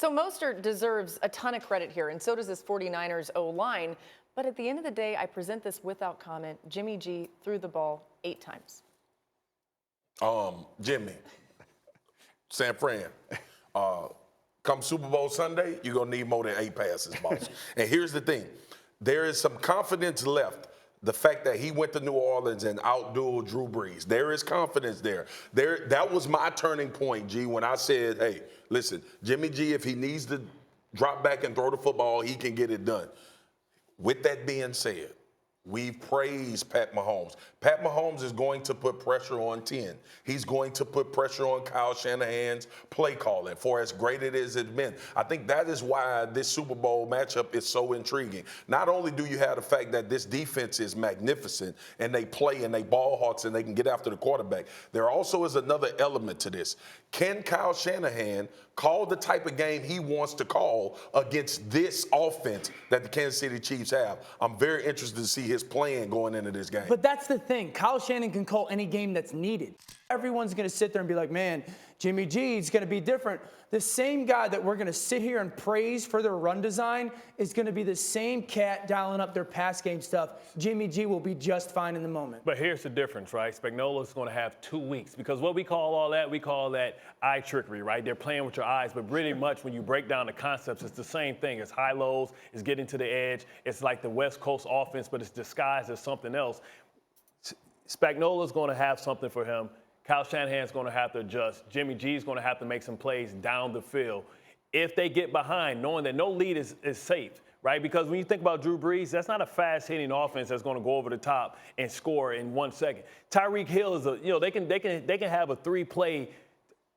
So Mostert deserves a ton of credit here, and so does this 49ers O-line. But at the end of the day, I present this without comment. Jimmy G threw the ball 8 times. Jimmy, San Fran, come Super Bowl Sunday, you're going to need more than 8 passes, boss. And here's the thing. There is some confidence left. The fact that he went to New Orleans and outdueled Drew Brees. There is confidence there. That was my turning point, G, when I said, hey, listen, Jimmy G, if he needs to drop back and throw the football, he can get it done. With that being said, we've praised Pat Mahomes. Pat Mahomes is going to put pressure on 10. He's going to put pressure on Kyle Shanahan's play calling for as great it has been. I think that is why this Super Bowl matchup is so intriguing. Not only do you have the fact that this defense is magnificent and they play and they ball hawks and they can get after the quarterback, there also is another element to this. Can Kyle Shanahan call the type of game he wants to call against this offense that the Kansas City Chiefs have? I'm very interested to see his plan going into this game. But that's the thing. Kyle Shanahan can call any game that's needed. Everyone's going to sit there and be like, man, Jimmy G is going to be different. The same guy that we're going to sit here and praise for their run design is going to be the same cat dialing up their pass game stuff. Jimmy G will be just fine in the moment. But here's the difference, right? Spagnuolo's going to have 2 weeks because what we call that eye trickery, right? They're playing with your eyes, but really much when you break down the concepts, it's the same thing. It's high-lows, it's getting to the edge. It's like the West Coast offense, but it's disguised as something else. Spagnuolo's going to have something for him. Kyle Shanahan's going to have to adjust. Jimmy G's going to have to make some plays down the field. If they get behind, knowing that no lead is safe, right? Because when you think about Drew Brees, that's not a fast-hitting offense that's going to go over the top and score in 1 second. Tyreek Hill is they can have a 3-play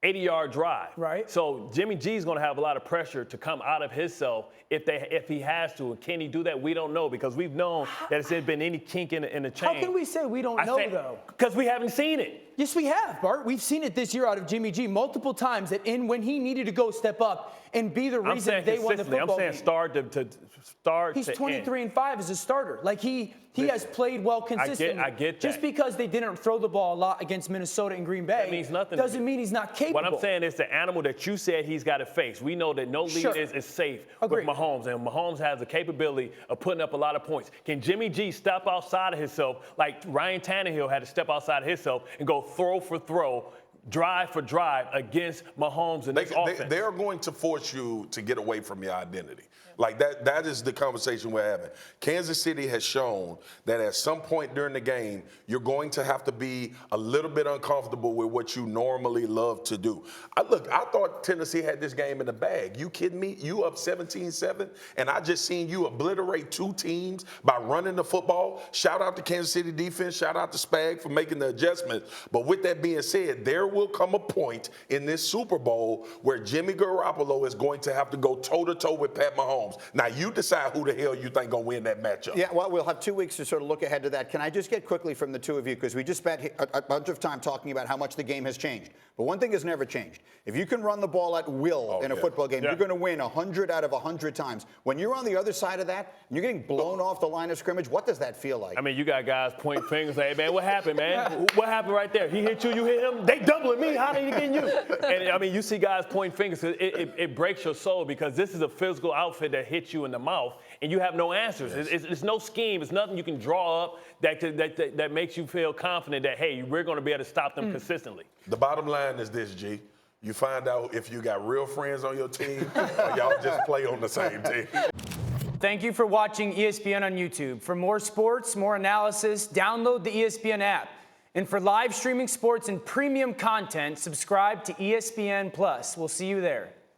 80-yard drive. Right. So Jimmy G's going to have a lot of pressure to come out of himself if he has to. And can he do that? We don't know because we've known that there's been any kink in the chain. How can we say we don't know, though? Because we haven't seen it. Yes, we have, Bart. We've seen it this year out of Jimmy G multiple times that when he needed to go step up and be the reason they won the football game. I'm saying start to start. He's 23-5 as a starter. Like he has played well consistently. I get that. Just because they didn't throw the ball a lot against Minnesota and Green Bay that means nothing doesn't mean he's not capable. What I'm saying is the animal that you said he's got to face. We know that no lead is safe with Mahomes, and Mahomes has the capability of putting up a lot of points. Can Jimmy G step outside of himself like Ryan Tannehill had to step outside of himself and go throw for throw, drive for drive against Mahomes and this offense? They're going to force you to get away from your identity. Like that is the conversation we're having. Kansas City has shown that at some point during the game, you're going to have to be a little bit uncomfortable with what you normally love to do. I thought Tennessee had this game in the bag. You kidding me? You up 17-7, and I just seen you obliterate 2 teams by running the football. Shout out to Kansas City defense. Shout out to Spag for making the adjustment. But with that being said, there will come a point in this Super Bowl where Jimmy Garoppolo is going to have to go toe-to-toe with Pat Mahomes. Now, you decide who the hell you think going to win that matchup. Yeah, well, we'll have 2 weeks to sort of look ahead to that. Can I just get quickly from the two of you, because we just spent a bunch of time talking about how much the game has changed. But one thing has never changed. If you can run the ball at will in a football game, you're going to win 100 out of 100 times. When you're on the other side of that, and you're getting blown off the line of scrimmage, what does that feel like? I mean, you got guys pointing fingers, hey, man, what happened, man? What happened right there? He hit you, you hit him? They doubling me. How did he get you? And, I mean, you see guys pointing fingers. It breaks your soul because this is a physical outfit that hits you in the mouth, and you have no answers. Yes. It's no scheme. It's nothing you can draw up that makes you feel confident that, hey, we're going to be able to stop them consistently. The bottom line is this, G. You find out if you got real friends on your team or y'all just play on the same team. Thank you for watching ESPN on YouTube. For more sports, more analysis, download the ESPN app. And for live streaming sports and premium content, subscribe to ESPN+. We'll see you there.